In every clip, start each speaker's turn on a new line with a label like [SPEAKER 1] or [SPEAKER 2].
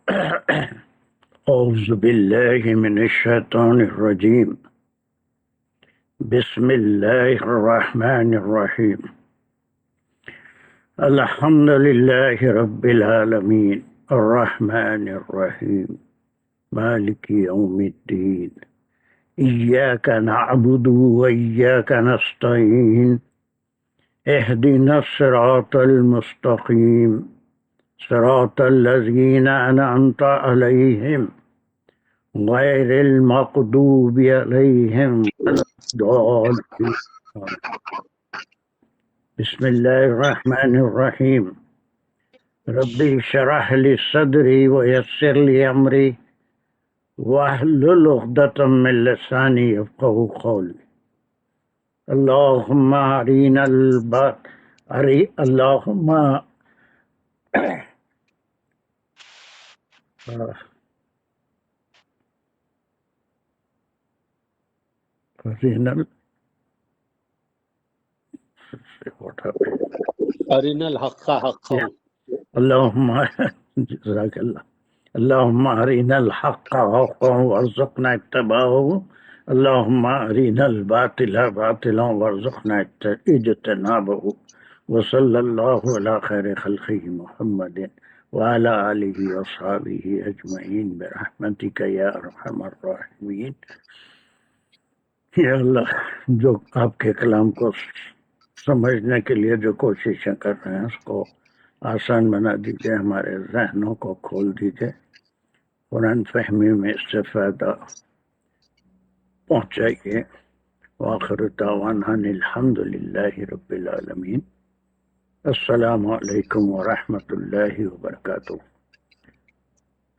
[SPEAKER 1] أعوذ بالله من الشيطان الرجيم. بسم الله الرحمن الرحيم. الحمد لله رب العالمين الرحمن الرحيم مالك يوم الدين. إياك نعبد وإياك نستعين. اهدنا الصراط المستقيم صراط الذين أنعمت عليهم غير المغضوب عليهم ولا الضالين. بسم الله الرحمن الرحيم. ربي اشرح لي صدري ويسر لي أمري واحلل عقدة من لساني يفقهوا قولي. اللهم أرنا اللهم أرنا
[SPEAKER 2] أرنا الحق حقا.
[SPEAKER 1] اللهم جزاك الله. اللهم أرنا الحق حقا وارزقنا اتباعه. اللهم أرنا الباطل باطلا وارزقنا اجتنابه. وصلى الله على خير خلقه محمد وعلى آله وصحبه أجمعين برحمتك يا أرحم الراحمين. یا اللہ، جو آپ کے کلام کو سمجھنے کے لیے جو کوششیں کر رہے ہیں اس کو آسان بنا دیجیے، ہمارے ذہنوں کو کھول دیجیے، قرآن فہمی میں استفادہ پہنچائیے۔ وآخر دعوانا ان الحمد للہ رب العالمین۔ السلام علیکم ورحمۃ اللہ وبرکاتہ۔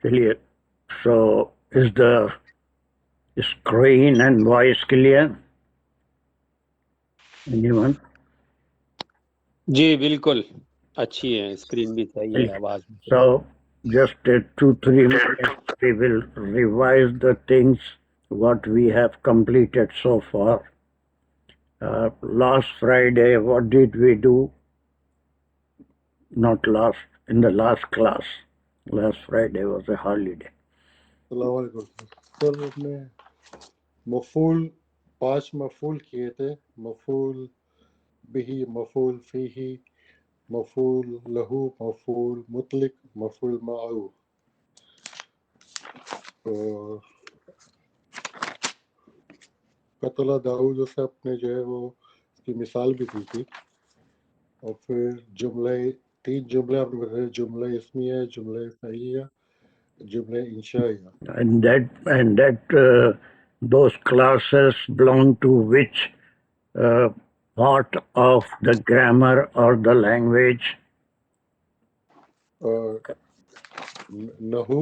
[SPEAKER 1] چلیے، سو از دا screen and voice clear? Anyone?
[SPEAKER 2] جی بالکل اچھی ہے، اسکرین بھی صحیح ہے، آواز بھی۔
[SPEAKER 1] So just 2-3 minutes we will revise the things what we have completed so far. Last Friday what did we do? Not last, in the last class. Last Friday was a holiday.
[SPEAKER 3] السلام علیکم سر، اس میں مفعول 5 مفعول کیے تھے، مفعول بہی، مفعول فیہی، مفعول لہو، مفعول مطلق، مفعول معروف۔ تو قتل داؤد صاحب نے جو ہے وہ اس کی مثال بھی دی تھی، اور پھر جملے 3 جملے آپ نے بتایا، جملہ اسمیہ، جملہ فعلیہ، جملہ انشائیہ۔
[SPEAKER 1] And that those classes belong to which part of the grammar or the language?
[SPEAKER 3] نحو،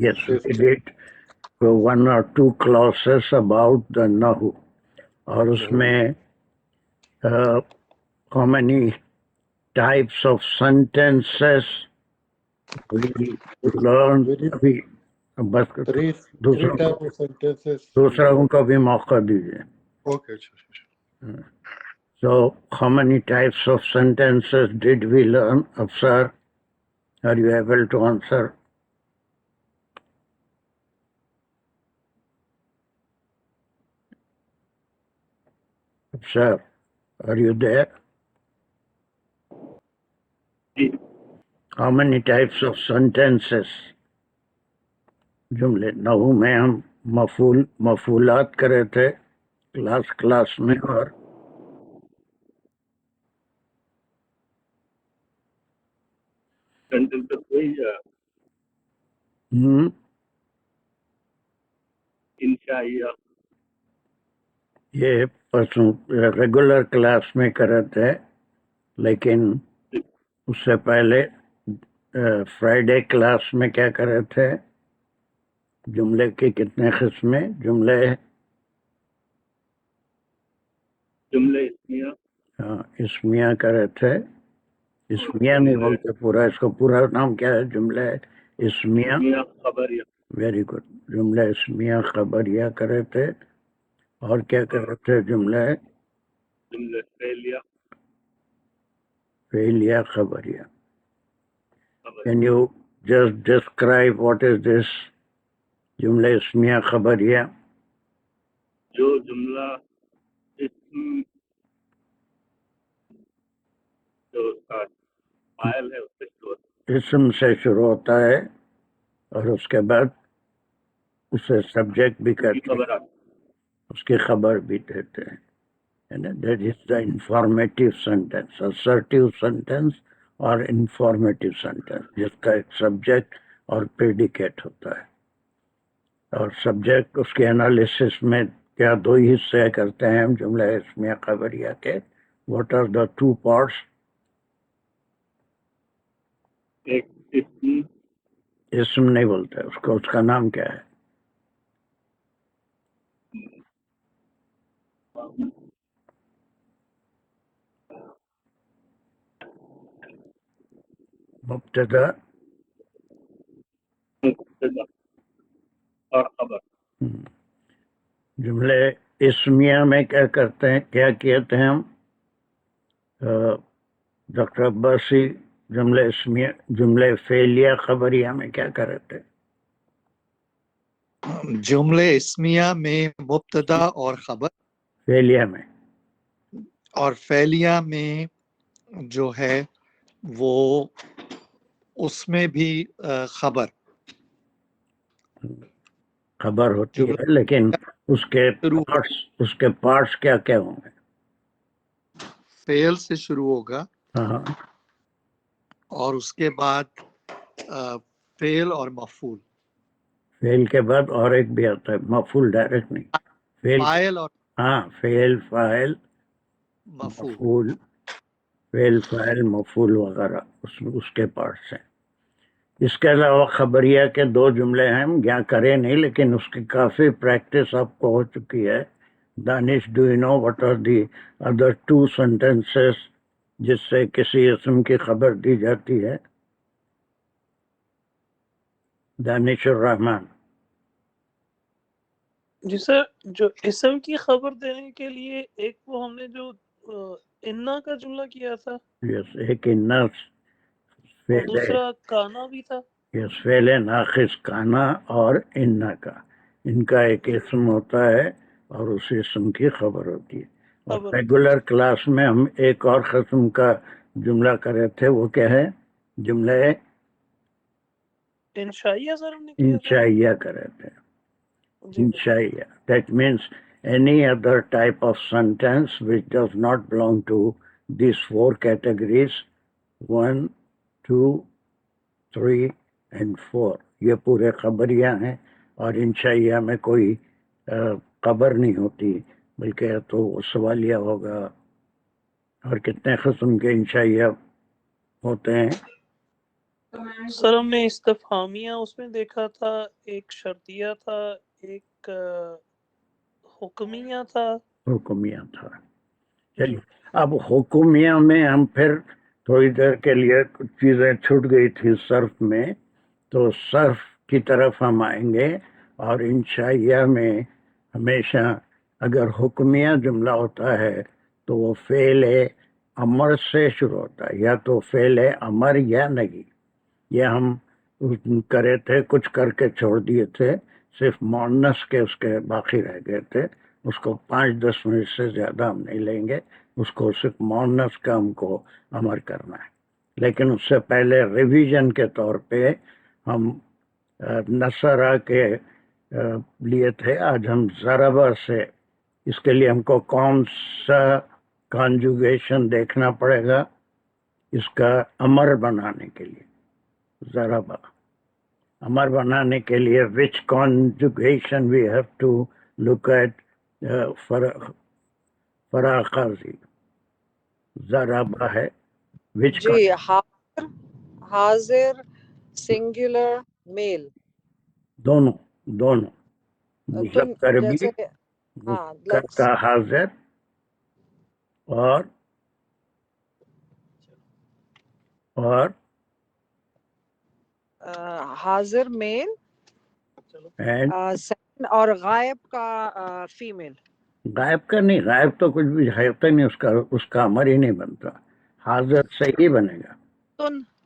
[SPEAKER 1] Yes, we did 1 or 2 classes about the Nahu. اور اس میں how many types of sentences we learned. ابھی بس دوسرا ان کو بھی موقع دیجیے.
[SPEAKER 3] Okay,
[SPEAKER 1] So how many types of sentences did we learn, Afsar? Are you able to answer? Afsar, are you there? How many types of sentences? جملے نحو میں ہم مفعولات کرے تھے کلاس میں، اور یہ ریگولر کلاس میں کرے تھے، لیکن اس سے پہلے فرائیڈے کلاس میں کیا کرے تھے؟ جملے کی کتنے قسمیں؟ جملے اسمیہ کرے تھے۔ اسمیہ نہیں بولتے پورا، اس کو پورا نام کیا ہے؟ جملہ اسمیہ خبریہ۔ ویری گڈ، جملہ اسمیہ خبریہ کرے تھے۔ اور کیا کرے تھے؟ جملہ فعلیہ خبریہ۔ Can you just describe what is this جملہ اسمیہ خبریہ.
[SPEAKER 4] جو جملہ اسم جو اس کا فاعل ہے اس سے شروع ہوتا
[SPEAKER 1] اسم سے شروع ہوتا ہے اور اس کے بعد اسے سبجیکٹ بھی
[SPEAKER 4] ہے
[SPEAKER 1] کہتے ہیں,
[SPEAKER 4] خبر آتی
[SPEAKER 1] اس کی خبر بھی دیتے ہیں. That is the informative sentence, assertive sentence اور informative sentence, جس کا ایک سبجیکٹ اور پریڈیکیٹ ہوتا ہے. اور سبجیکٹ اس کے انالیسس میں کیا دو ہی حصے کرتے ہیں ہم جملہ اسمیہ خبریہ کے. What are the two parts?
[SPEAKER 4] ایک اسم
[SPEAKER 1] اسم نہیں بولتے اس کو, اس کا نام کیا ہے؟ مبتدا
[SPEAKER 4] مبتدا اور خبر.
[SPEAKER 1] جملے اسمیہ میں کیا کرتے ہیں, کیا کہتے ہیں ہم ڈاکٹر عباسی؟ جملے اسمیہ, جملے فعلیہ خبریہ میں کیا کرتے؟
[SPEAKER 5] جملے اسمیہ میں مبتدا اور خبر,
[SPEAKER 1] فعلیہ میں
[SPEAKER 5] اور فعلیہ میں جو ہے وہ اس میں بھی خبر
[SPEAKER 1] خبر ہوتی ہے, لیکن اس کے پارٹس کیا کیا ہوں گے؟
[SPEAKER 5] فعل سے شروع ہوگا
[SPEAKER 1] ہاں,
[SPEAKER 5] اور اس کے بعد فعل اور مفعول.
[SPEAKER 1] فعل کے بعد اور ایک بھی آتا ہے, مفعول ڈائریکٹ نہیں. فعل,
[SPEAKER 5] فاعل اور
[SPEAKER 1] ہاں, فعل فاعل
[SPEAKER 5] مفعول.
[SPEAKER 1] مفعول, فعل فاعل مفعول وغیرہ اس کے پارٹس ہیں. اس کے علاوہ خبریہ کے دو جملے ہیں, ہم یہاں کرے نہیں لیکن اس کی کافی پریکٹس آپ کو ہو چکی ہے. Danish, do you know what are the other two sentences جس سے کسی اسم کی خبر دی جاتی ہے؟ دانش الرحمان.
[SPEAKER 6] جی سر, جو اسم کی خبر دینے کے لیے ایک وہ ہم نے جو انا کا جملہ کیا تھا,
[SPEAKER 1] یس, ایک انس
[SPEAKER 6] اور
[SPEAKER 1] فعل,
[SPEAKER 6] دوسرا کانا بھی تھا.
[SPEAKER 1] یس, فعل ناقص کانا اور انا کا, ان کا ایک اسم ہوتا ہے اور اس اسم کی خبر ہوتی ہے. اور
[SPEAKER 6] خبر
[SPEAKER 1] ریگولر کلاس میں ہم ایک اور قسم کا جملہ کرے تھے, وہ کیا ہے؟ جملہ
[SPEAKER 6] انشائیہ سر ہم نے کیا تھا.
[SPEAKER 1] انشائیہ کرے تھے.
[SPEAKER 6] جی
[SPEAKER 1] Insha'Allah. That means any other type of sentence which does not belong to these four categories, 1, 2, 3 and 4. یہ پورے خبریہ ہیں, اور انشائیہ میں کوئی خبر نہیں ہوتی بلکہ تو سوالیہ ہوگا. اور کتنے قسم کے انشائیہ ہوتے ہیں؟
[SPEAKER 6] سر ہم نے استفہامیہ اس میں دیکھا تھا, ایک شرطیہ تھا, ایک حکمیہ تھا.
[SPEAKER 1] حکمیہ تھا. چلیے, اب حکمیہ میں ہم پھر تھوڑی دیر کے لیے کچھ چیزیں چھوٹ گئی تھی صرف میں, تو صرف کی طرف ہم آئیں گے. اور انشائیہ میں ہمیشہ اگر حکمیہ جملہ ہوتا ہے تو وہ فعل امر سے شروع ہوتا ہے, یا تو فعل امر یا نہیں. یہ ہم کرے تھے, کچھ کر کے چھوڑ دیے تھے, صرف مؤنث کے اس کے باقی رہ گئے تھے. اس کو 5-10 منٹ سے زیادہ ہم نہیں لیں گے, اس کو صرف مؤنث کا ہم کو امر کرنا ہے. لیکن اس سے پہلے ریویژن کے طور پہ ہم نصرہ کے لیے تھے, آج ہم ضربہ سے, اس کے لیے ہم کو کون سا کانجوگیشن دیکھنا پڑے گا اس کا امر بنانے کے لیے. ضربہ امر بنانے کے لیے which conjugation we have to look at. فراقازی ضربہ ہے, which
[SPEAKER 7] جی حاضر سنگولر میل
[SPEAKER 1] دونوں مذکر بھی,
[SPEAKER 7] جیسے
[SPEAKER 1] مذکر کا حاضر اور
[SPEAKER 7] حاضر میل اور غائب کا فیمیل.
[SPEAKER 1] غائب کا نہیں, غائب تو کچھ بھی ہے نہیں, اس کا امر ہی نہیں بنتا. حاضر سے ہی بنے گا.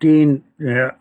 [SPEAKER 1] 3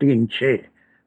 [SPEAKER 1] 3 6,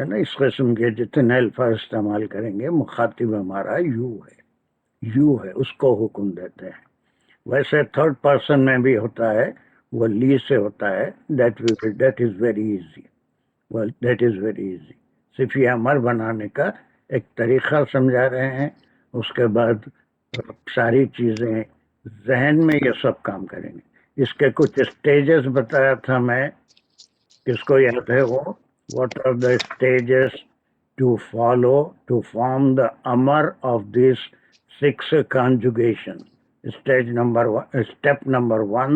[SPEAKER 1] ہے نا. اس قسم کے جتنے الفاظ استعمال کریں گے مخاطب ہمارا یو ہے, اس کو حکم دیتے ہیں. ویسے تھرڈ پرسن میں بھی ہوتا ہے, وہ لی سے ہوتا ہے. That is very easy. That is very easy. صرف یہ امر بنانے کا ایک طریقہ سمجھا رہے ہیں. اس کے بعد ساری چیزیں ذہن میں یہ سب کام کریں گے. اس کے کچھ اسٹیجز بتایا تھا میں, کس کو یاد ہے وہ؟ What are the stages to follow to form the امر of these 6 conjugation. Step number 1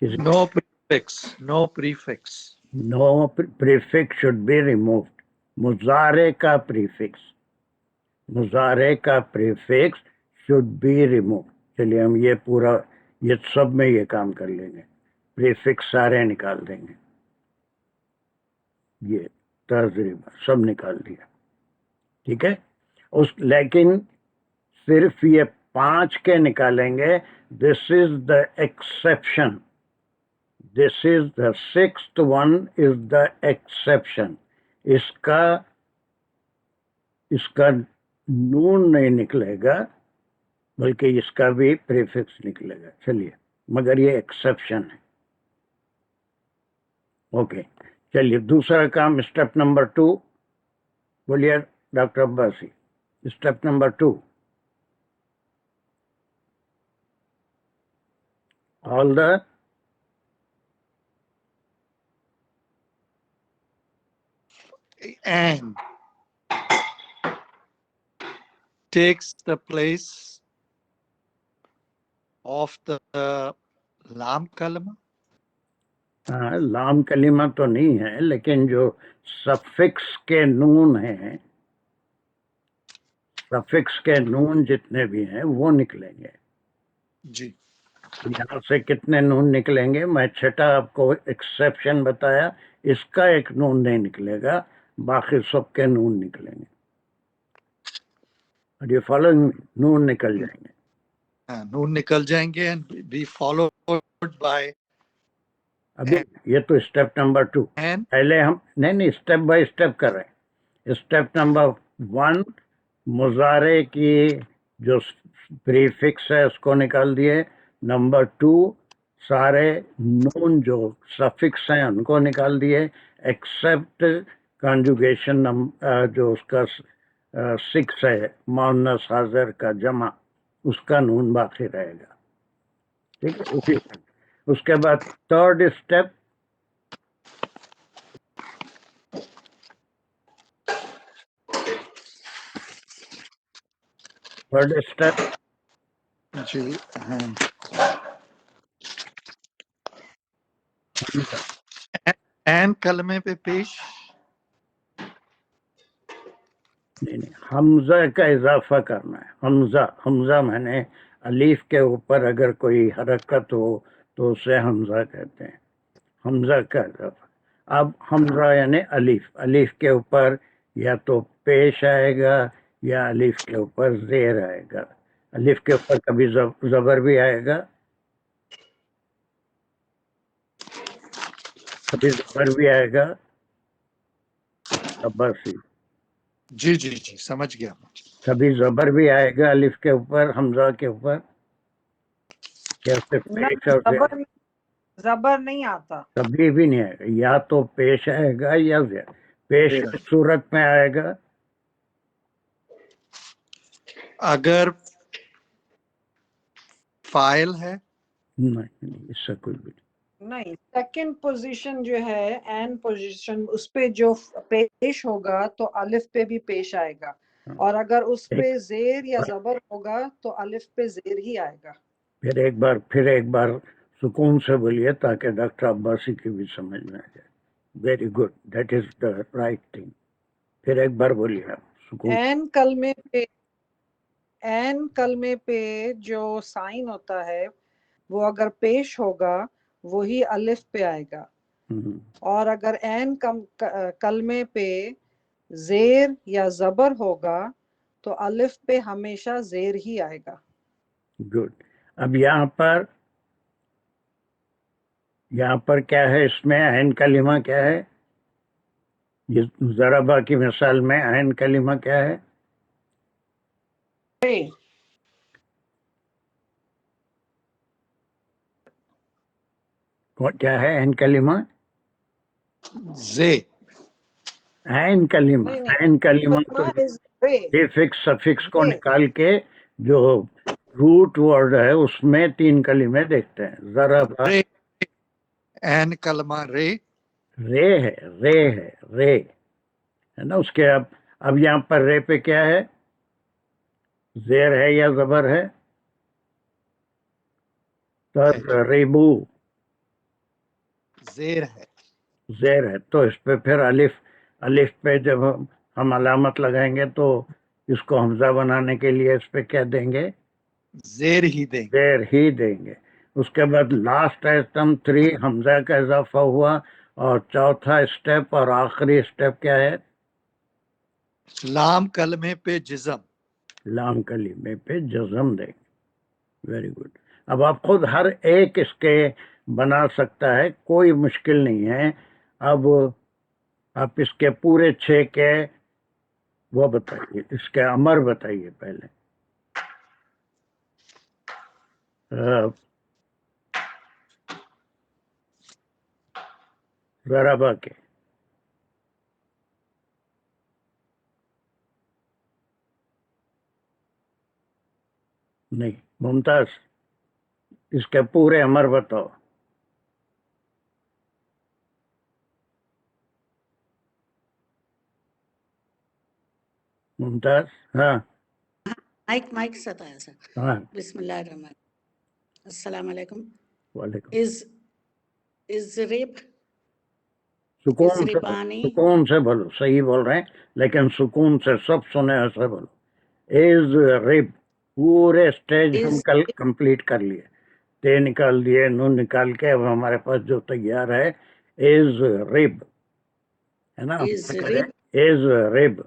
[SPEAKER 1] is
[SPEAKER 5] No prefix. No prefix.
[SPEAKER 1] no prefix should be removed. مضارع کا prefix should be removed. چلیے ہم یہ پورا یہ سب میں یہ کام کر لیں گے. پریفکس سارے نکال دیں گے, یہ تجربہ سب نکال دیا. ٹھیک ہے. لیکن صرف یہ 5 کے نکالیں گے. This is the exception. This is the 6th one is the exception. اس کا نون نہیں نکلے گا بلکہ اس کا بھی پریفکس نکلے گا. چلیے مگر یہ ایکسیپشن ہے. اوکے چلیے دوسرا کام اسٹیپ نمبر 2 بولیے doctor Abbasi. Step number 2 all the
[SPEAKER 5] And takes the place of the lam kalama.
[SPEAKER 1] ہاں لام کلمہ تو نہیں ہے, لیکن جو سفکس کے نون ہیں, سفکس کے نون جتنے بھی ہیں وہ نکلیں گے.
[SPEAKER 5] جی.
[SPEAKER 1] یہاں سے کتنے نون نکلیں گے؟ میں چھٹا آپ کو ایکسیپشن بتایا, اس کا ایک نون نہیں نکلے گا, باقی سب کے نون نکلیں گے. اور یہ فالوئنگ نون نکل جائیں گے.
[SPEAKER 5] نون نکل جائیں گے and be followed by
[SPEAKER 1] ابھی یہ تو اسٹیپ نمبر 2.
[SPEAKER 5] and.
[SPEAKER 1] پہلے ہم نہیں اسٹیپ بائی اسٹیپ کر رہے ہیں. اسٹیپ نمبر 1 مضارع کی جو پریفکس ہے اس کو نکال دیے. نمبر 2 سارے نون جو سفکس ہیں ان کو نکال دیے, ایکسپٹ کنجوگیشن جو اس کا 6 ہے مؤنث حاضر کا جمع, اس کا نون باقی رہے گا. ٹھیک ہے. اسی اس کے بعد تھرڈ اسٹیپ
[SPEAKER 5] جی. and کلمے پہ پیش.
[SPEAKER 1] نہیں حمزہ کا اضافہ کرنا ہے. حمزہ میں نے الف کے اوپر اگر کوئی حرکت ہو تو اسے حمزہ کہتے ہیں. حمزہ کا اضافہ. اب حمزہ یعنی الف کے اوپر یا تو پیش آئے گا یا الف کے اوپر زیر آئے گا. الف کے اوپر کبھی زبر بھی آئے گا, کبھی زبر بھی آئے گا. عباسی
[SPEAKER 5] جی جی جی سمجھ گیا.
[SPEAKER 1] کبھی زبر بھی آئے گا الف کے اوپر حمزہ کے اوپر, یا صرف پیش اور زیر؟
[SPEAKER 7] زبر نہیں آتا,
[SPEAKER 1] کبھی بھی نہیں آئے گا. یا تو پیش آئے گا یا زیر. پیش کی صورت میں آئے گا
[SPEAKER 5] اگر فائل ہے.
[SPEAKER 1] نہیں, اس سے کوئی بھی
[SPEAKER 7] نہیں. سیکنڈ پوزیشن جو ہے این پوزیشن, اس پہ جو پیش ہوگا تو الف پہ بھی پیش آئے گا, اور اگر اس پہ زیر یا زبر ہوگا تو الف پہ زیر ہی آئے گا.
[SPEAKER 1] پھر ایک بار سکون سے بولیے تاکہ ڈاکٹر عباسی کی بھی سمجھ میں آ جائے. Very good, that is the right thing. پھر ایک بار بولیے آپ سکون.
[SPEAKER 7] این کلمے پہ جو سائن ہوتا ہے وہ اگر پیش ہوگا وہی الف پہ آئے گا, اور اگر این کلمے پہ زیر یا زبر ہوگا تو الف پہ ہمیشہ زیر ہی آئے گا.
[SPEAKER 1] گڈ. اب یہاں پر کیا ہے, اس میں عین کلمہ کیا ہے؟ یہ ضربہ کی مثال میں عین کلمہ کیا ہے؟ کیا ہے عین کلمہ؟
[SPEAKER 5] زے
[SPEAKER 1] عین کلمہ،
[SPEAKER 7] نہیں نہیں،
[SPEAKER 1] عین کلمہ تو
[SPEAKER 7] کلمہ is ray.
[SPEAKER 1] پریفکس سفکس کو
[SPEAKER 7] ray.
[SPEAKER 1] نکال کے جو روٹ ورڈ ہے اس میں 3 کلمے دیکھتے ہیں. ضربہ
[SPEAKER 5] رے این کلمہ رے
[SPEAKER 1] رے ہے، رے ہے، رے ہے نا. اس کے اب یہاں پر رے پہ کیا ہے؟ زیر ہے یا زبر ہے؟ ریبو
[SPEAKER 5] زیر ہے.
[SPEAKER 1] زیر ہے. تو اس پہ پھر الف پہ جب ہم علامت لگائیں گے تو اس کو حمزہ بنانے کے لیے اس پہ کیا دیں گے؟
[SPEAKER 5] زیر ہی دیں گے.
[SPEAKER 1] زیر ہی دیں گے. اس کے بعد لاسٹ ایٹم 3 حمزہ کا اضافہ ہوا، اور چوتھا اسٹیپ اور آخری اسٹیپ کیا ہے؟
[SPEAKER 5] لام کلمے پہ جزم.
[SPEAKER 1] لام کلمے پہ جزم دیں گے. Very good. اب آپ خود ہر ایک اس کے بنا سکتا ہے، کوئی مشکل نہیں ہے. اب آپ اس کے پورے 6 کے وہ بتائیے، اس کے امر بتائیے پہلے. ضربہ کے نہیں، ممتاز اس کے پورے امر بتاؤ. ممتاز. ہاں
[SPEAKER 8] مائک ستا ہے سر.
[SPEAKER 1] ہاں.
[SPEAKER 8] بسم اللہ الرحمن. السلام علیکم.
[SPEAKER 1] وعلیکم.
[SPEAKER 8] از ریب
[SPEAKER 1] سکون سے بولو. صحیح بول رہے ہیں لیکن سکون سے سب سنے ایسے بولو. از ریب. پورے اسٹیج ہم کل کمپلیٹ کر لیے. تے نکال دیے، نون نکال کے. اب ہمارے پاس جو تیار ہے از ریب ہے نا. از ریب.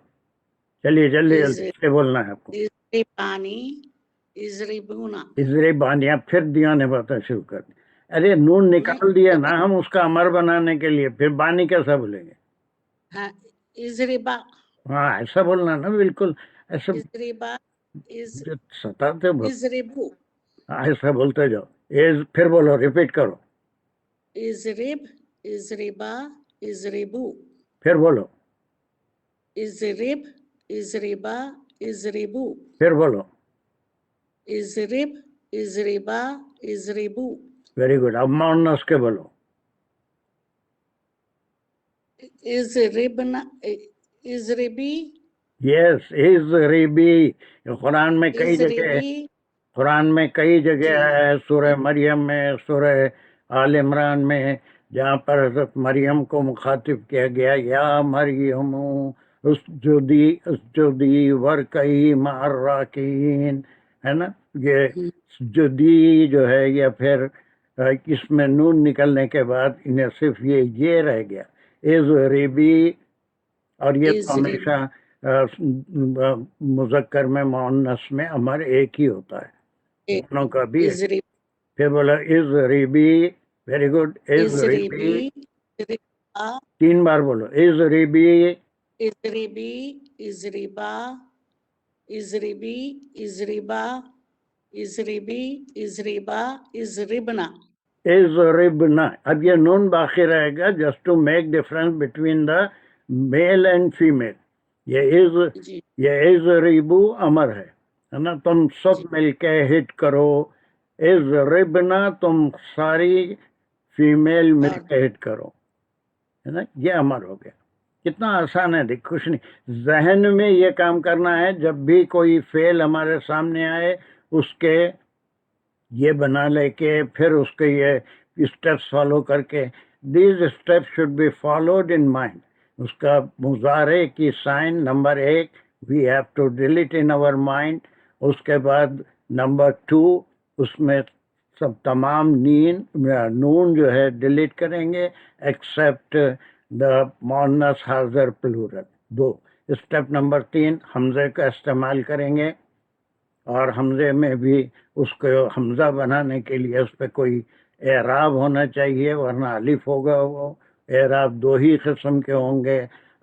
[SPEAKER 1] چلیے جلدی جلدی سے بولنا ہے آپ کو. ازرے بانیاں پھر دیانے باتیں شروع کر دی. ارے نون نکال دیا نا ہم اس کا امر بنانے کے لیے، پھر بانی کیسا بولیں گے؟ ہاں ایسا بولنا نا، بالکل ایسا ستاتے ایسا بولتے جاؤ. ایز پھر بولو، ریپیٹ کرو. پھر بولو. پھر بولو. Very good. اب مونس کے بولو. یس از ریبی. قرآن میں کئی جگہ ہے، سورہ مریم میں، سورہ آل عمران میں، جہاں پر حضرت مریم کو مخاطب کیا گیا، یا مریم اسجدی ورکعی مع الراکعین، ہے نا. یہ سجدی جو ہے، یا پھر اس میں نون نکلنے کے بعد انہیں صرف یہ رہ گیا از ریبی. اور یہ تو ہمیشہ مذکر میں مؤنث میں امر ایک ہی ہوتا ہے، دونوں کا بھی. پھر بولا از ریبی. Very good. از ریبی 3 بار بولو. از ریبی. از ربنا. اب یہ نون باقی رہے گا just to make difference between the male and female. یہ از ریبو امر ہے نا. تم سب مل کے ہٹ کرو. از ربنا تم ساری فیمیل مل کے ہٹ کرو، ہے نا. یہ امر ہو گیا. کتنا آسان ہے، دیکھ کچھ نہیں. ذہن میں یہ کام کرنا ہے، جب بھی کوئی فعل ہمارے سامنے آئے اس کے یہ بنا لے کے، پھر اس کے یہ اسٹیپس فالو کر کے. These steps should be followed in mind. اس کا مضارع کی sign number 1 we have to delete in our mind. اس کے بعد نمبر 2 اس میں سب تمام نون جو ہے ڈیلیٹ کریں گے ایکسیپٹ دا مؤنث حاضر پلورل. 2 اسٹیپ نمبر 3 حمزے کا استعمال کریں گے، اور حمزے میں بھی اس کو حمزہ بنانے کے لیے اس پہ کوئی اعراب ہونا چاہیے، ورنہ الف ہوگا. وہ اعراب 2 ہی قسم کے ہوں گے.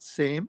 [SPEAKER 5] same,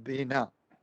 [SPEAKER 5] bina.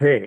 [SPEAKER 1] 6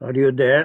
[SPEAKER 1] Are you there,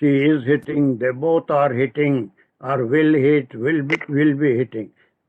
[SPEAKER 1] she is hitting, they both are hitting, or will hit, will be hitting।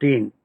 [SPEAKER 1] 3,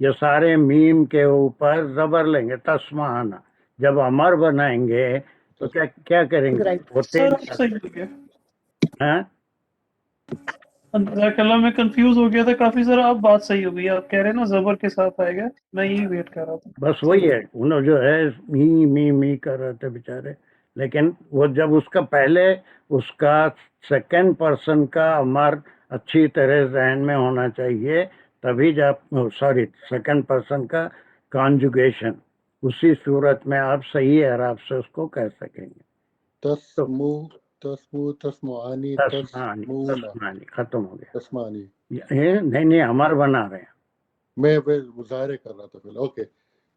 [SPEAKER 1] یہ سارے میم کے اوپر زبر لیں گے تسمعنا. جب امر بنائیں گے تو کیا کریں گے؟ وہ
[SPEAKER 6] سر
[SPEAKER 1] تیز
[SPEAKER 6] صحیح ہو گیا.
[SPEAKER 1] ہاں
[SPEAKER 6] جزاک اللہ میں کنفیوز ہو گیا تھا کافی سر. آپ بات صحیح ہو گئی. آپ کہہ رہے ہیں نا زبر کے ساتھ آئے گا. میں یہی ویٹ کر رہا تھا.
[SPEAKER 1] بس وہی ہے. انہوں جو ہے می کر رہے تھے بیچارے. لیکن وہ جب اس کا پہلے اس کا سیکنڈ پرسن کا امر اچھی طرح ذہن میں ہونا چاہیے تبھی جب سیکنڈ پرسن کا کانجوگیشن اسی صورت میں آپ صحیح اعراب سے اس کو کہہ سکیں گے.
[SPEAKER 3] تسمعانی
[SPEAKER 1] تسمانی ختم ہو گیا.
[SPEAKER 3] تسمعانی
[SPEAKER 1] نہیں امر بنا رہے ہیں.
[SPEAKER 3] میں مظاہرے کر رہا تھا پہلے. اوکے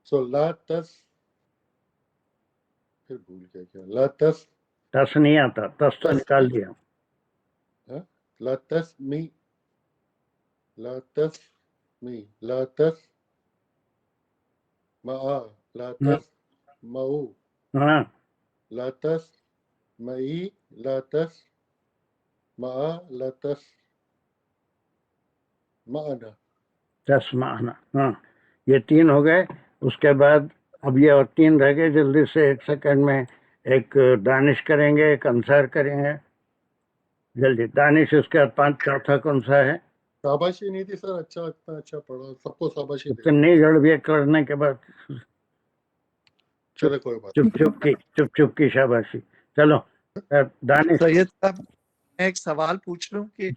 [SPEAKER 3] سو لا تس پھر بھول گیا کیا. لا تس
[SPEAKER 1] تس نہیں آتا. تس تو نکال دیا.
[SPEAKER 3] لا تس می لا تس می لا تس ما لا تس ماؤ
[SPEAKER 1] ہاں
[SPEAKER 3] لا تس مئی لا تس ما لا تس معنا.
[SPEAKER 1] تسمعنا. ہاں یہ تین ہو گئے. اس کے بعد اب یہ اور تین رہ گئے. جلدی سے ایک سیکنڈ میں ایک دانش کریں گے ایک انصار کریں گے. جلدی دانش. اس کے بعد چوتھا کون سا ہے؟
[SPEAKER 3] شاباشی نہیں تھی سر. اچھا اتنا اچھا پڑھا سب کو شاباشی دے.
[SPEAKER 1] اتنی گڑبڑ کرنے کے بعد
[SPEAKER 3] چلے کوئی بات
[SPEAKER 1] چپ کی شاباشی. چلو دانش.
[SPEAKER 5] سید صاحب میں ایک سوال پوچھ رہا ہوں کہ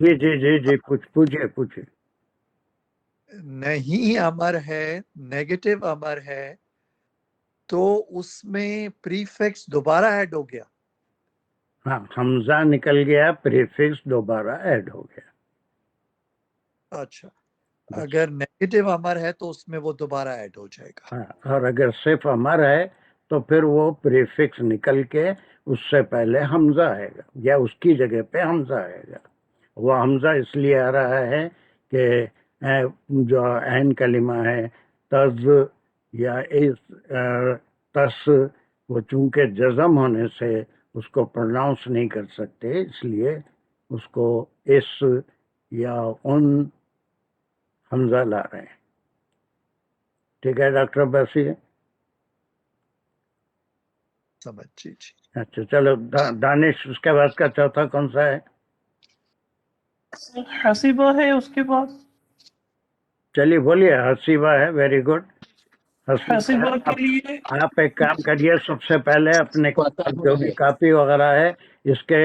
[SPEAKER 1] جی پوچھیے.
[SPEAKER 5] نہیں امر ہے نیگیٹو امر ہے تو اس میں پریفکس دوبارہ ایڈ ہو گیا.
[SPEAKER 1] ہاں حمزہ نکل گیا پریفکس دوبارہ ایڈ ہو گیا.
[SPEAKER 5] اچھا اگر نیگیٹو امر ہے تو اس میں وہ دوبارہ ایڈ ہو جائے گا.
[SPEAKER 1] ہاں اور اگر صرف امر ہے تو پھر وہ پریفکس نکل کے اس سے پہلے حمزہ آئے گا یا اس کی جگہ پہ حمزہ آئے گا. وہ حمزہ اس لیے آ رہا ہے کہ جو عین کلمہ ہے تز یا تس وہ چونکہ جزم ہونے سے اس کو پروناؤنس نہیں کر سکتے اس لیے اس کو اس یا ان حمزہ لا رہے ہیں. ٹھیک ہے ڈاکٹر عباسی.
[SPEAKER 5] سمجھ جی.
[SPEAKER 1] اچھا چلو دانش. اس کے بعد کا چوتھا کون سا ہے؟
[SPEAKER 6] حسیبہ ہے اس کے بعد.
[SPEAKER 1] چلیے بولیے. حسیبہ ہے. Very good.
[SPEAKER 6] حسیبہ کے لیے
[SPEAKER 1] آپ ایک کام کریے. سب سے پہلے اپنے جو بھی کاپی وغیرہ ہے اس کے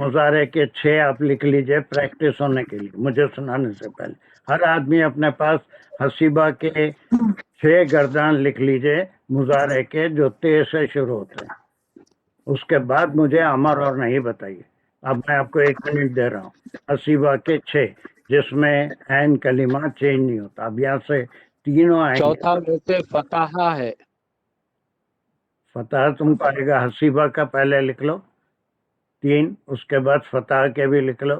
[SPEAKER 1] مظاہرے کے 6 آپ لکھ لیجئے پریکٹس ہونے کے لیے مجھے سنانے سے پہلے. ہر آدمی اپنے پاس حسیبہ کے 6 گردان لکھ لیجئے مظاہرے کے جو تے سے شروع ہوتے ہیں. اس کے بعد مجھے امر اور نہیں بتائیے. اب میں آپ کو 1 منٹ دے رہا ہوں. حسیبہ کے 6 جس میں عین کلمہ چینج نہیں ہوتا. اب یہاں سے تینوں آئیں گے.
[SPEAKER 2] چوتھا ویسے فتح ہے.
[SPEAKER 1] فتح تم کو آئے گا. حسیبہ کا پہلے لکھ لو 3. اس کے بعد فتح کے بھی لکھ لو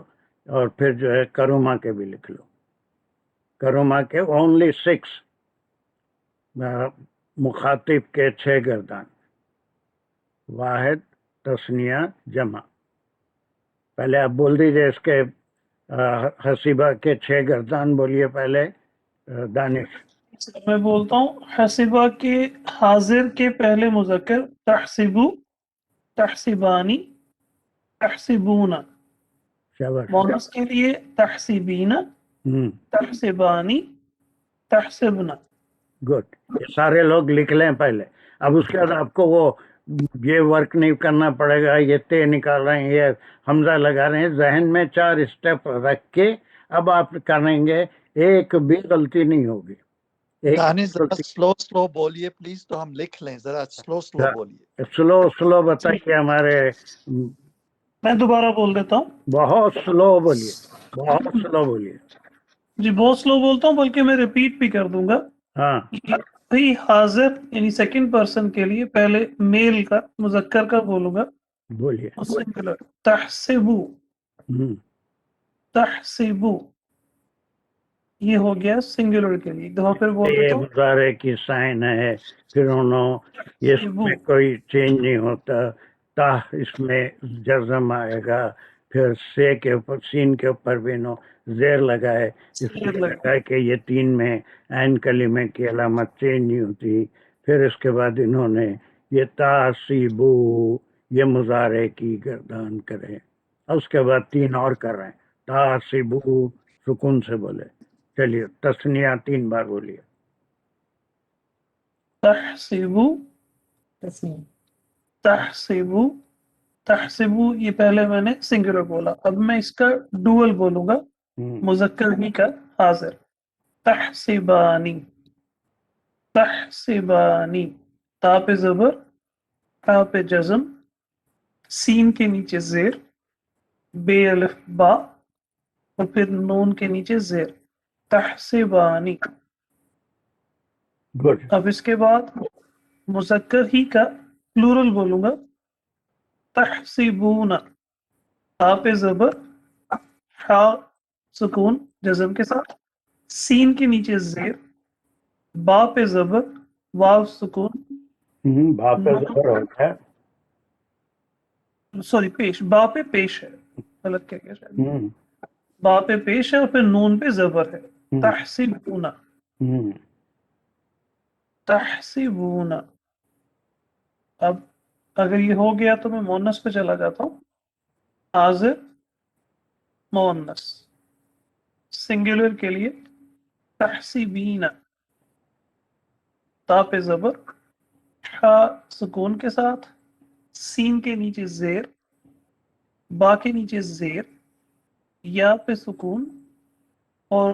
[SPEAKER 1] اور پھر جو ہے کروما کے بھی لکھ لو. کروما کے اونلی 6 مخاطب کے 6 گردان. واحد تثنیہ جمع. پہلے آپ بول دیجئے اس کے حسیبہ کے 6 گردان بولیے پہلے دانش.
[SPEAKER 6] میں بولتا ہوں. حسیبہ کے حاضر کے پہلے مذکر تحسبو تحسبانی تحسبون. مؤنث کے لیے تحسبین تحسبانی تحسبنا.
[SPEAKER 1] گڈ. یہ سارے لوگ لکھ لیں پہلے. اب اس کے بعد آپ کو وہ یہ ورک نہیں کرنا پڑے گا. یہ تے نکال رہے ہیں یہ حمزہ لگا رہے ہیں. ذہن میں 4 اسٹیپ رکھ کے اب آپ کریں گے. ایک بھی غلطی نہیں ہوگی.
[SPEAKER 5] سلو بولیے پلیز تو ہم لکھ لیں. ذرا سلو بولیے.
[SPEAKER 1] سلو بتائیے. ہمارے
[SPEAKER 6] میں دوبارہ بول دیتا ہوں.
[SPEAKER 1] بہت سلو بولیے. بہت سلو بولیے.
[SPEAKER 6] جی بہت سلو بولتا ہوں بلکہ میں ریپیٹ بھی کر دوں گا.
[SPEAKER 1] ہاں
[SPEAKER 6] بھئی حاضر یعنی سیکنڈ پرسن کے لیے پہلے میل کا مذکر کا بولوں گا.
[SPEAKER 1] بولیے.
[SPEAKER 6] تحسبو تحسبو. یہ ہو گیا سنگولر کے لیے. دفعہ پھر بول دیتا ہوں.
[SPEAKER 1] مظاہرے کی سائن ہے. پھر انہوں اس میں کوئی چینج نہیں ہوتا. تا اس میں جزم آئے گا. پھر سے کے اوپر سین کے اوپر بھی نو زیر لگائے، اس لیے لگا کہ یہ تین میں عین کلمے کی علامت چینج نہیں ہوتی. پھر اس کے بعد انہوں نے یہ تاسیبو یہ مضارع کی گردان کرے، اور اس کے بعد تین اور کر رہے ہیں تاسیبو سکون سے بولے. چلیے تسنیہ 3 بار بولیے.
[SPEAKER 6] تحسبو، تحسبو، تحسبو یہ پہلے میں نے سنگولر بولا، اب میں اس کا ڈوئل بولوں گا مذکر ہی کا حاضر. تحسبانی، تحسبانی، تا پہ زبر، تا پہ جزم، سین کے نیچے زیر، بے الف با، اور پھر نون کے نیچے زیر. تحسبانی.
[SPEAKER 1] گڈ.
[SPEAKER 6] اب اس کے بعد مذکر ہی کا پلورل بولوں گا. تحسبون، تا پہ زبر، حا سکون جزم کے ساتھ، سین کے نیچے زیر، با پہ زبر، واو سکون،
[SPEAKER 1] با پہ زبر ہوتا ہے.
[SPEAKER 6] سوری پیش، با پہ پیش ہے، غلط کیا گیا شاید، با پہ پیش ہے اور پھر نون پہ زبر ہے. تحسبون، تحسبون. اب اگر یہ ہو گیا تو میں مونس پہ چلا جاتا ہوں. حاضر مونس سنگولر کے لیے تحسبین، تا پہ زبر، حا سکون کے ساتھ، سین کے نیچے زیر، با کے نیچے زیر، یا پہ سکون اور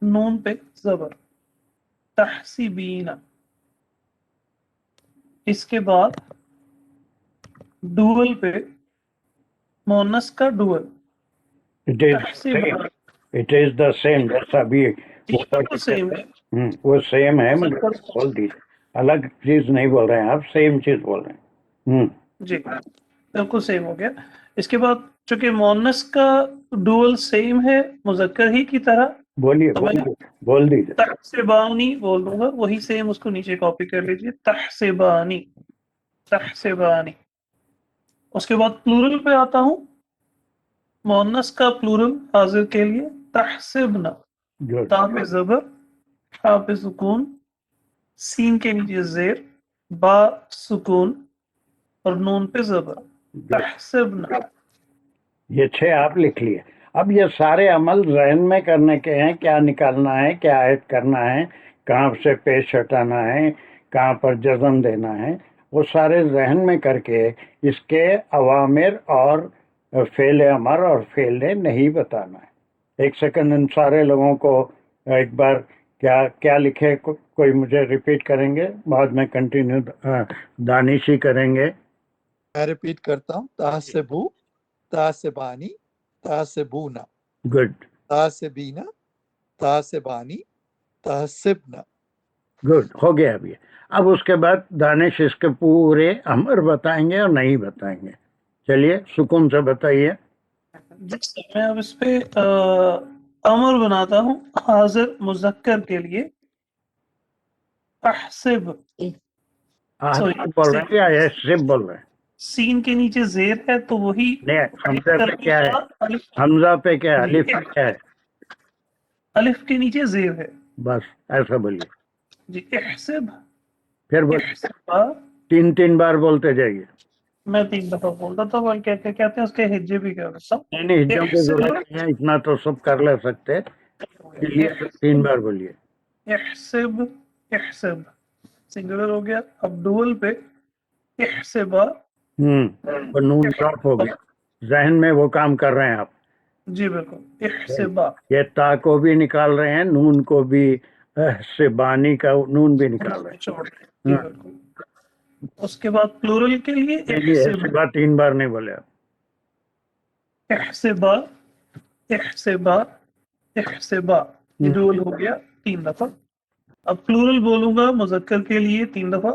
[SPEAKER 6] نون پہ زبر. تحسبین. اس کے بعد ڈوئل پہ مونس کا dual.
[SPEAKER 1] It is the same. جیسا بھی وہ سیم ہے، مجھے بول دیجیے، الگ چیز نہیں بول رہے ہیں آپ، سیم چیز بول رہے ہیں.
[SPEAKER 6] جی بالکل سیم ہو گیا. اس کے بعد چونکہ مونس کا ڈوئل سیم ہے مذکر ہی کی طرح،
[SPEAKER 1] بولیے بول دیجیے.
[SPEAKER 6] تحسبانی بول دوں گا، وہی سیم اس کو نیچے کاپی کر لیجیے. تحسبانی، تحسبانی. اس کے بعد پلورل پہ آتا ہوں. مونس کا پلورل حاضر کے لیے تحسبنا، تا پہ زبر، حا پہ سکون، سین کے نیچے زیر، با سکون اور نون پہ زبر. تحسبنا.
[SPEAKER 1] یہ 6 آپ لکھ لیے. اب یہ سارے عمل ذہن میں کرنے کے ہیں، کیا نکالنا ہے، کیا عائد کرنا ہے، کہاں سے پیش ہٹانا ہے، کہاں پر جزم دینا ہے، وہ سارے ذہن میں کر کے اس کے عوامر اور فعل امر اور فعل نہیں بتانا ہے. ایک سیکنڈ ان سارے لوگوں کو ایک بار کیا لکھے کوئی مجھے ریپیٹ کریں گے، بعد میں کنٹینیو دانشی کریں گے.
[SPEAKER 5] میں ریپیٹ کرتا ہوں. تحسبو، تحسبانی، تحسبونا.
[SPEAKER 1] گڈ.
[SPEAKER 5] تحسبینا، تحسبانی، تحسبنا.
[SPEAKER 1] گڈ ہو گیا. اب اس کے بعد دانش اس کے پورے امر بتائیں گے اور نہیں بتائیں گے. چلیے سکون سے بتائیے.
[SPEAKER 6] میں اب اس پہ امر بناتا ہوں حاضر مذکر کے لیے. احسب،
[SPEAKER 1] بول رہے ہیں یا احسب بول رہے ہیں؟
[SPEAKER 6] سین کے نیچے زیر ہے تو وہی
[SPEAKER 1] حمزہ پہ کیا ہے؟ حمزہ پہ کیا ہے؟ الف پہ کیا ہے؟
[SPEAKER 6] الف کے نیچے زیر ہے.
[SPEAKER 1] بس ایسا بولیے
[SPEAKER 6] جی. احسب،
[SPEAKER 1] پھر بولیے 3 بار بولتے جائیے.
[SPEAKER 6] میں 3 دفعہ بولتا تھا، وہ کہتے ہیں اس کے ہجے بھی کر دیتا ہوں.
[SPEAKER 1] نہیں ہجوں کی ضرورت نہیں ہے، اتنا تو سب کر لے سکتے. 3 بار بولیے.
[SPEAKER 6] احسب، احسب سنگولر ہو گیا. اب ڈوئل پہ احسبا.
[SPEAKER 1] نون ڈراپ ہو گیا، ذہن میں وہ کام کر رہے ہیں آپ.
[SPEAKER 6] جی بالکل. احسبا.
[SPEAKER 1] یہ تا کو بھی نکال رہے ہیں، نون کو بھی، احسبانی کا نون بھی نکال رہے ہیں.
[SPEAKER 6] اس کے بعد پلورل کے لیے
[SPEAKER 1] احسبا 3 بار نہیں بولے آپ.
[SPEAKER 6] احسبا، احسبا، احسبا. یہ ڈوئل ہو گیا 3 دفعہ. اب پلورل بولوں گا مذکر کے لیے 3 دفعہ.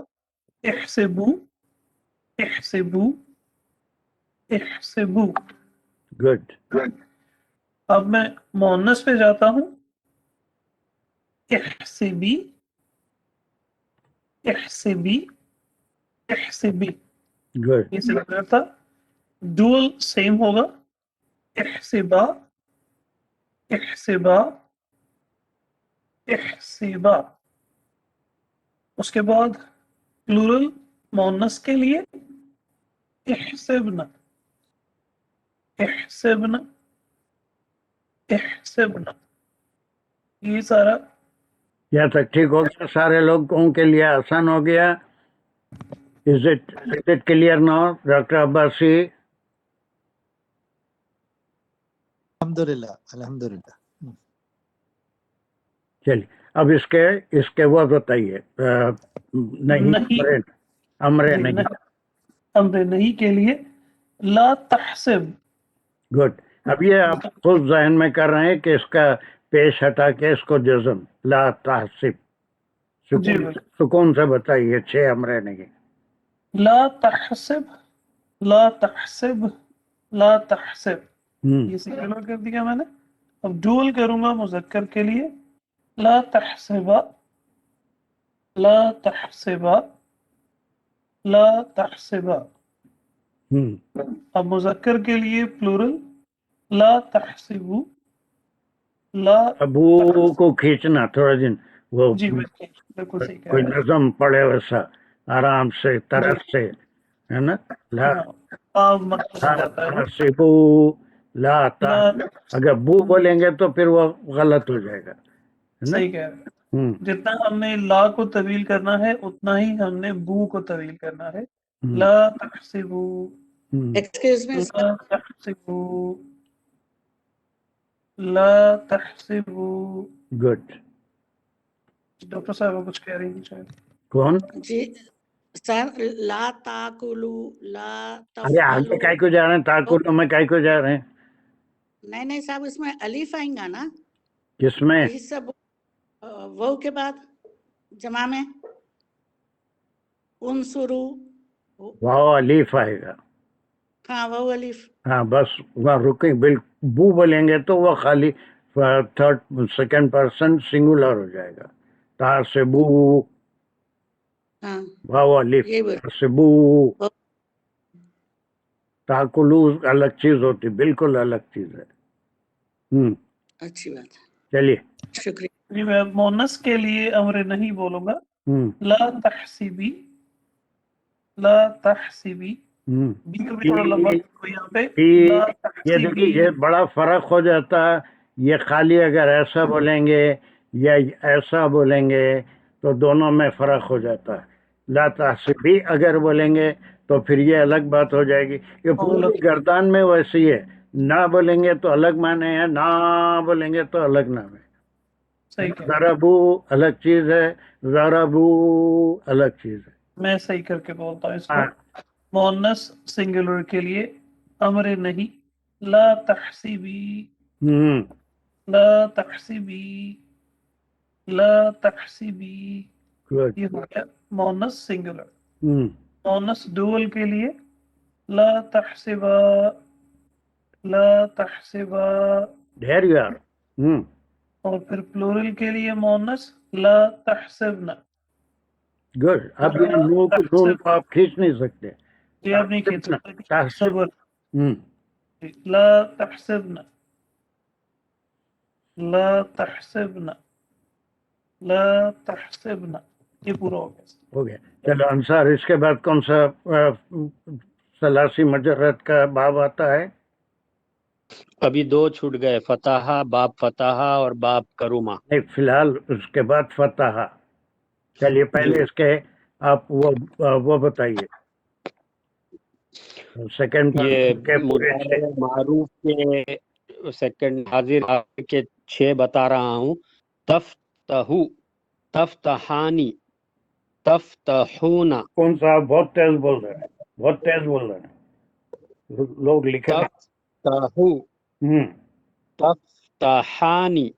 [SPEAKER 6] احسبو، احسبو، احسبو.
[SPEAKER 1] گڈ.
[SPEAKER 6] اب میں مونس پہ جاتا ہوں. احسبی، احسبی، احسبی.
[SPEAKER 1] گڈ.
[SPEAKER 6] یہ سنگولر تھا. ڈوئل سیم ہوگا. احسبا احسبا احسبا. اس کے بعد پلورل مونس کے لیے احسبنا احسبنا احسبنا. یہ سارا
[SPEAKER 1] یہاں تک ٹھیک ہو گیا؟ سارے لوگوں کے لیے آسان ہو گیا. Is it clear now, doctor Abbasi?
[SPEAKER 5] الحمدللہ الحمدللہ.
[SPEAKER 1] چلیے اب اس کے وہ بتائیے. نہیں امرے نہیں.
[SPEAKER 6] امر نہیں کے لیے لا تحسب.
[SPEAKER 1] گڈ. اب یہ آپ خود ذہن میں کر رہے ہیں کہ اس کا پیش ہٹا کے اس کو جزم لا تحسب سکون سے بتائیے. 6 امرے نہیں.
[SPEAKER 6] لا تحسب لا تحسب لا تحسب. یہ سنگولر کر دیا میں نے. اب ڈول کروں گا مذکر کے لیے لا تحسبا لا تحسبا لا تحسبا. اب مذکر کے لیے پلورل لا تحسبو لا.
[SPEAKER 1] ابو کو کھینچنا تھوڑا دن وہ
[SPEAKER 6] جی بالکل صحیح کہہ
[SPEAKER 1] کوئی
[SPEAKER 6] رہے ہیں.
[SPEAKER 1] نظم پڑے ویسا آرام سے طرف سے ہے نا. لا تحسبو لا اگر بو بولیں گے تو پھر وہ غلط ہو جائے گا.
[SPEAKER 6] صحیح کہہ رہے ہیں. جتنا ہم نے لا کو طویل کرنا ہے اتنا ہی ہم نے بو کو طویل کرنا ہے. لا تحسبو
[SPEAKER 8] ایکسکیوز می
[SPEAKER 6] لا تحسبو لا تحسبو.
[SPEAKER 1] گڈ.
[SPEAKER 6] ڈاکٹر صاحب کچھ کہہ رہی ہیں شاید.
[SPEAKER 1] کون؟
[SPEAKER 8] جی سر لا تاکلو لا
[SPEAKER 1] ارے آگے کائی کو جا رہے ہیں؟ تاکلو میں کائی کو جا رہے ہیں؟
[SPEAKER 8] نہیں صاحب اس میں الف آئیں گا نا.
[SPEAKER 1] کس میں؟
[SPEAKER 8] یہی سب وہ کے بعد جمع میں انصرو
[SPEAKER 1] واو الف آئے گا.
[SPEAKER 8] ہاں وہ الف.
[SPEAKER 1] ہاں بس وہاں رکیں. بالکل بو بولیں گے تو وہ خالی سیکنڈ پرسن سنگولر ہو جائے گا. تحسبو واو الف تحسبو. تاکلو الگ چیز ہوتی بالکل الگ چیز ہے.
[SPEAKER 8] اچھی بات ہے.
[SPEAKER 1] چلیے
[SPEAKER 8] شکریہ.
[SPEAKER 6] میں مونس کے لیے امر نہیں بولوں گا. لا تحسبی لا تحسبی. بی کو بھی تھوڑا لمبا یہاں پہ لا
[SPEAKER 1] یہ دیکھیے یہ بڑا فرق ہو جاتا ہے. یہ خالی اگر ایسا بولیں گے یا ایسا بولیں گے تو دونوں میں فرق ہو جاتا ہے. لا تحسبی اگر بولیں گے تو پھر یہ الگ بات ہو جائے گی. یہ پوری گردان میں ویسی ہے. نہ بولیں گے تو الگ معنی ہے, نہ بولیں گے تو الگ نام ہے. ضربو الگ چیز ہے, ضربو الگ چیز ہے.
[SPEAKER 6] میں صحیح کر کے بولتا ہوں اس کو. مونس سنگولر کے لیے امر نہیں لا تحسبی لا تحسبی لا تحسبی. یہ ہو گیا مونس سنگولر. مونس ڈول کے لیے لا تحسبا لا تحسبا.
[SPEAKER 1] There you are.
[SPEAKER 6] اور پھر پلورل کے لیے مونس لا تحسبنا.
[SPEAKER 1] گڈ. اب یہ نون کو آپ کھینچ نہیں سکتے.
[SPEAKER 6] جی آپ نہیں کھینچ سکتے. لا تحسبنا لا تحسبنا لا تحسبنا. یہ پورا ہو گیا.
[SPEAKER 1] ہو گیا. چلو انصار اس کے بعد کون سا ثلاثی مجرد کا باب آتا ہے؟
[SPEAKER 2] ابھی 2 چھوٹ گئے, فتحہ, باب فتحہ اور باب کرومہ.
[SPEAKER 1] نہیں فی الحال اس کے بعد فتحہ. چلیے پہلے اس کے آپ وہ بتائیے. سیکنڈ
[SPEAKER 2] یہ معروف کے سیکنڈ حاضر کے 6 بتا رہا ہوں. تفتحو, تفتحانی, تفتحونا.
[SPEAKER 1] کون سا؟ بہت تیز بول رہے ہیں, بہت تیز بول رہے ہیں لوگ لکھے.
[SPEAKER 2] تفتحو, تفتحانی,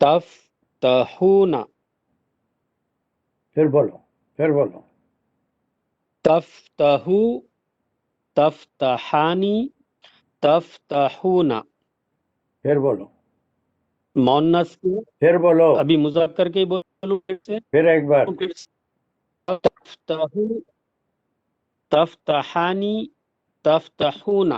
[SPEAKER 2] تفتحونا.
[SPEAKER 1] پھر بولو, پھر بولو.
[SPEAKER 2] تفتحو, تفتحانی, تفتحونا.
[SPEAKER 1] پھر بولو.
[SPEAKER 2] مونس کے
[SPEAKER 1] پھر بولو.
[SPEAKER 2] ابھی مذکر کے بولو.
[SPEAKER 1] پھر ایک بار.
[SPEAKER 2] تفتحو, تفتحانی, تفتحونا.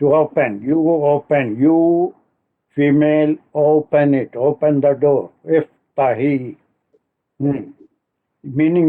[SPEAKER 1] to open, you open, you female open it, open the door, iftahi. Meaning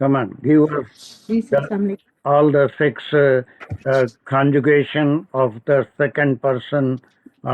[SPEAKER 1] come on, give us all the 6 conjugation of the second person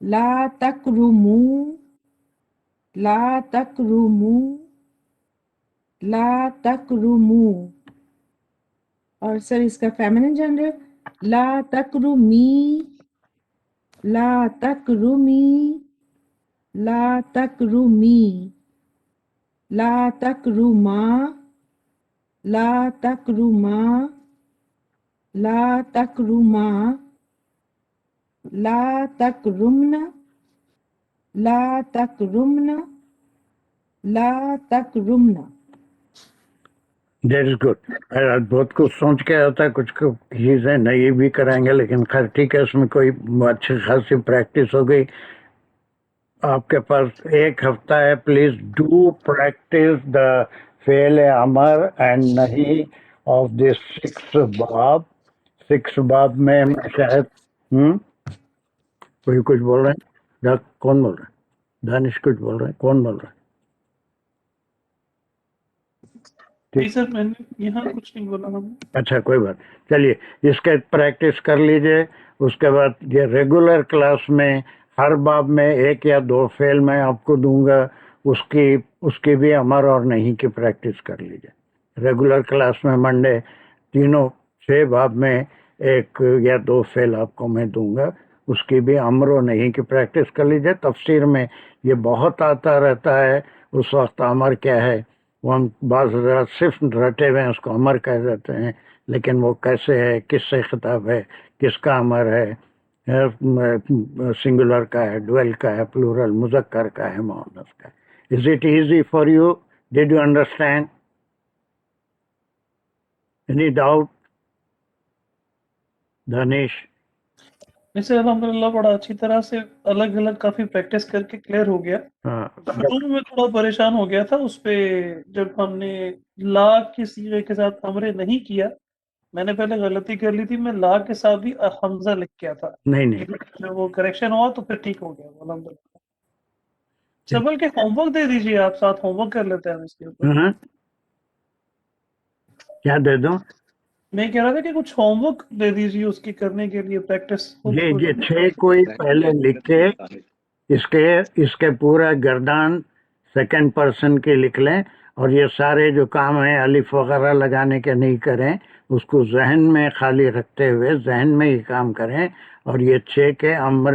[SPEAKER 9] لا تکرمو، لا تکرمو، لا تکرمو. اور سر اس کا فیمنن جنڈر لا تکرمی، لا تکرمی، لا تکرمی، لا تکرما، لا تکرما، لا تکرما، لا تکرمن، لا تکرمن، لا تکرمن.
[SPEAKER 1] That is good. بہت کچھ سوچ کے آتا ہے، کچھ چیزیں نئی بھی کریں گے، لیکن خیر ٹھیک ہے، اس میں کوئی اچھی خاصی پریکٹس ہو گئی. آپ کے پاس ایک ہفتہ ہے. پلیز ڈو پریکٹس دا فعل امر اینڈ نہیں آف دس 6 باب. 6 باب میں شاید کوئی کچھ بول رہے ہیں. کون بول رہے ہیں؟ دانش کچھ بول رہے ہیں؟ کون بول رہے ہیں؟
[SPEAKER 6] نہیں سر میں نے یہاں کچھ نہیں بولا ہم.
[SPEAKER 1] اچھا کوئی بات. چلیے اس کے پریکٹس کر لیجئے. اس کے بعد یہ ریگولر کلاس میں ہر باب میں 1 یا 2 فعل میں آپ کو دوں گا، اس کی بھی امر اور نہیں کی پریکٹس کر لیجئے. ریگولر کلاس میں منڈے تینوں 6 باب میں 1 یا 2 فعل آپ کو میں دوں گا، اس کی بھی امر و نہیں کی پریکٹس کر لیجئے. تفسیر میں یہ بہت آتا رہتا ہے، اس وقت امر کیا ہے وہ ہم بعض حضرات صرف رٹے ہوئے ہیں، اس کو امر کہہ دیتے ہیں، لیکن وہ کیسے ہے، کس سے خطاب ہے، کس کا امر ہے، سنگولر کا ہے، ڈویل کا ہے، پلورل مذکر کا ہے، مؤنث کا ہے. Is it easy for you? Did you understand? Any doubt? Danish?
[SPEAKER 6] نہیں سر الحمدللہ بڑا اچھی طرح سے الگ الگ کافی پریکٹس کر کے کلیئر ہو گیا. شروع میں تھوڑا پریشان ہو گیا تھا اس پہ جب ہم نے لا کے صیغے کے ساتھ امر نہیں کیا. میں نے پہلے غلطی کر لی تھی، میں لا کے ساتھ بھی حمزہ لکھ کیا تھا.
[SPEAKER 1] نہیں
[SPEAKER 6] جب وہ کریکشن ہوا تو پھر ٹھیک ہو گیا الحمدللہ. سر بلکہ ہوم ورک دے دیجیے، آپ ساتھ ہوم ورک کر لیتے ہیں اس کے اوپر.
[SPEAKER 1] کیا دے دوں؟
[SPEAKER 6] میں کہہ رہا تھا کہ کچھ ہوم ورک دے دیجیے اس کی کرنے کے لیے پریکٹس.
[SPEAKER 1] یہ 6 کوئی پہلے لکھ کے اس کے پورا گردان 2nd پرسن کے لکھ لیں، اور یہ سارے جو کام ہیں الف وغیرہ لگانے کے نہیں کریں، اس کو ذہن میں خالی رکھتے ہوئے ذہن میں ہی کام کریں، اور یہ 6 کے امر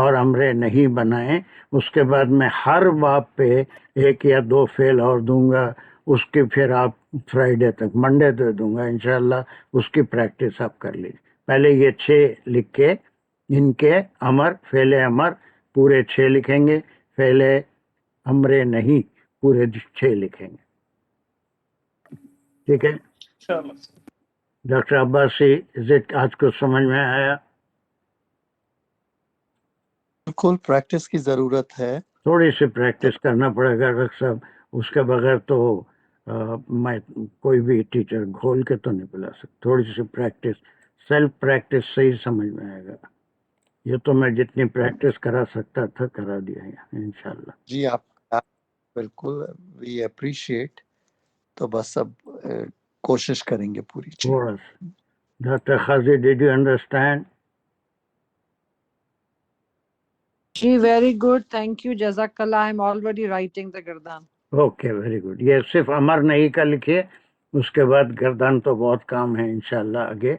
[SPEAKER 1] اور امر نہیں بنائیں. اس کے بعد میں ہر باب پہ 1 یا 2 فعل اور دوں گا، اس کی پھر آپ فرائیڈے تک منڈے دے دوں گا انشاءاللہ. اس کی پریکٹس آپ کر لیجیے. پہلے یہ 6 لکھ کے ان کے امر فعل امر پورے 6 لکھیں گے، فعل امر نہیں پورے 6 لکھیں گے. ٹھیک ہے ڈاکٹر عباسی؟ آج کو سمجھ میں آیا؟
[SPEAKER 5] بالکل پریکٹس کی ضرورت ہے.
[SPEAKER 1] تھوڑی سی پریکٹس کرنا پڑے گا ڈاکٹر صاحب، اس کے بغیر تو میں کوئی بھی ٹیچر گھول کے تو نہیں پلا سکتا. تھوڑی سی پریکٹس، سیلف پریکٹس سے ہی سمجھ میں آئے گا. یہ تو میں جتنی پریکٹس کرا سکتا تھا کرا دیا ہے انشاءاللہ.
[SPEAKER 5] جی آپ بالکل وی اپریشیٹ. تو بس اب کوشش کریں گے پوری.
[SPEAKER 1] تھوڑا سا. Doctor Qazi did you understand?
[SPEAKER 7] جی ویری گڈ، تھینک یو، جزاک اللہ. I am already writing the گردان.
[SPEAKER 1] Okay very good. یہ صرف امر نہیں کا لکھیے، اس کے بعد گردان تو بہت کام ہے انشاءاللہ آگے.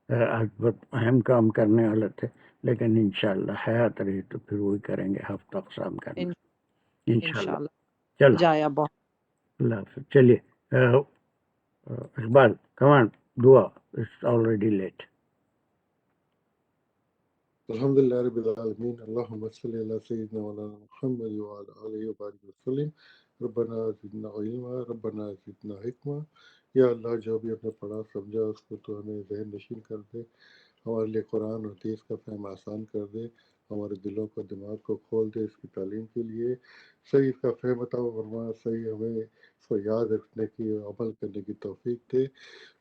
[SPEAKER 1] آج بہت اہم کام کرنے والے تھے، لیکن انشاءاللہ حیات رہی تو پھر وہی کریں گے، ہفتہ اقسام کرنا انشاءاللہ. چلو
[SPEAKER 7] جایا بہت.
[SPEAKER 1] اللہ حافظ. چلیے اقبال کمان دعا، اٹس آلریڈی لیٹ.
[SPEAKER 3] الحمد للہ رب العالمین. اللہم صلی علی سیدنا مولانا محمد وعلی آلہ وبارک وسلم. ربنا زدنا علما، ربنا زدنا حکمہ. یا اللہ جو بھی اپنے پڑھا سمجھا اس کو تو ہمیں ذہن نشین کر دے، ہمارے لیے قرآن اور حدیث کا فہم آسان کر دے، ہمارے دلوں کو دماغ کو کھول دے اس کی تعلیم کے لیے. صحیح اس کا فہم عطا فرما، صحیح ہمیں اس کو یاد رکھنے کی عمل کرنے کی توفیق دے.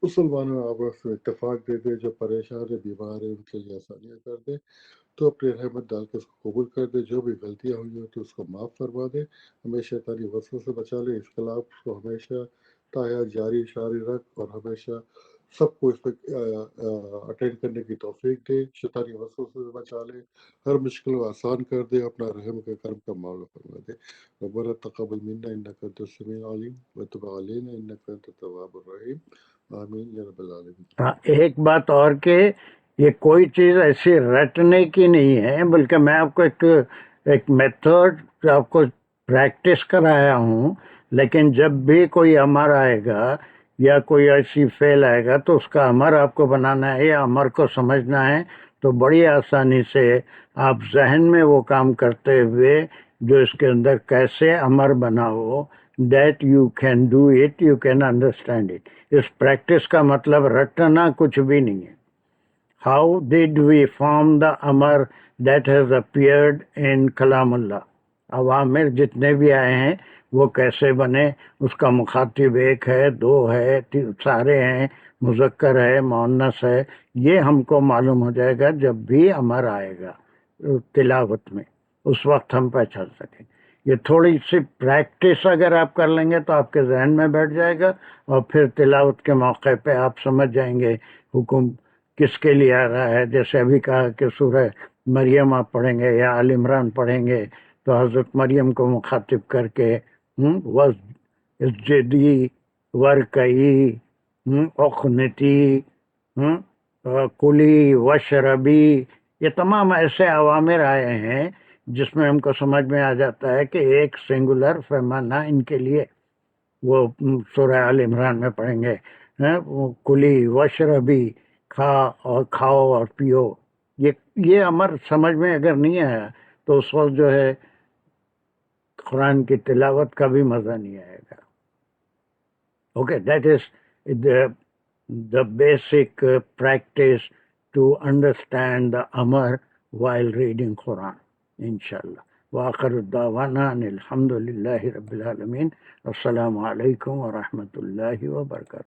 [SPEAKER 3] مسلمانوں میں آپس میں اتفاق دے دے، جو پریشان ہے بیمار ہے ان کے لیے آسانیاں کر دے. تو اپنی رحمت ڈال کے اس کو قبول کر دے. جو بھی غلطیاں ہوئی ہوں تو اس کو معاف فرما دے. ہمیشہ شیطانی وسوسوں سے بچا لے. اس خلاف اس کو ہمیشہ تایا جاری شاری رکھ، اور ہمیشہ سب کو اس پہ اٹینڈ کرنے کی توفیق دے، شیطانی وسوسے سے بچا لے، ہر مشکل کو آسان کر دے، اپنا رحم کا کرم کا معاملہ فرما دے۔ ربنا تقبل منا انک انت السمیع العلیم وتب علینا انک انت التواب الرحیم، آمین یا رب العالمین۔
[SPEAKER 1] ہاں، ایک بات اور کہ یہ کوئی چیز ایسی رٹنے کی نہیں ہے، بلکہ میں آپ کو ایک میتھڈ آپ کو پریکٹس کرایا ہوں، لیکن جب بھی کوئی امر آئے گا یا کوئی ایسی فعل آئے گا تو اس کا امر آپ کو بنانا ہے یا امر کو سمجھنا ہے، تو بڑی آسانی سے آپ ذہن میں وہ کام کرتے ہوئے جو اس کے اندر کیسے امر بنا ہو، that you can do it, you can understand it. اس پریکٹس کا مطلب رٹنا کچھ بھی نہیں ہے۔ How did we form the amar that has appeared in کلام اللہ؟ عوامر جتنے بھی آئے ہیں وہ کیسے بنے، اس کا مخاطب ایک ہے، دو ہے، سارے ہیں، مذکر ہے، مؤنث ہے، یہ ہم کو معلوم ہو جائے گا جب بھی امر آئے گا تلاوت میں، اس وقت ہم پہچان سکیں۔ یہ تھوڑی سی پریکٹس اگر آپ کر لیں گے تو آپ کے ذہن میں بیٹھ جائے گا، اور پھر تلاوت کے موقع پہ آپ سمجھ جائیں گے حکم کس کے لیے آ رہا ہے۔ جیسے ابھی کہا کہ سورہ مریم آپ پڑھیں گے یا آل عمران پڑھیں گے تو حضرت مریم کو مخاطب کر کے اسجدی ورکعی اقنتی کلی وشربی، یہ تمام ایسے عوامر آئے ہیں جس میں ہم کو سمجھ میں آ جاتا ہے کہ ایک سنگولر پیمانہ ان کے لیے، وہ سورہ آل عمران میں پڑھیں گے کلی وشربی، کھاؤ اور پیو۔ یہ امر سمجھ میں اگر نہیں آیا تو اس وقت جو ہے قرآن کی تلاوت کا بھی مزہ نہیں آئے گا۔ Okay, that is the basic practice to understand the amar while reading Quran, inshallah. وآخر الدعوانا ان الحمد للہ رب العالمین۔ السلام علیکم ورحمۃ اللہ وبرکاتہ۔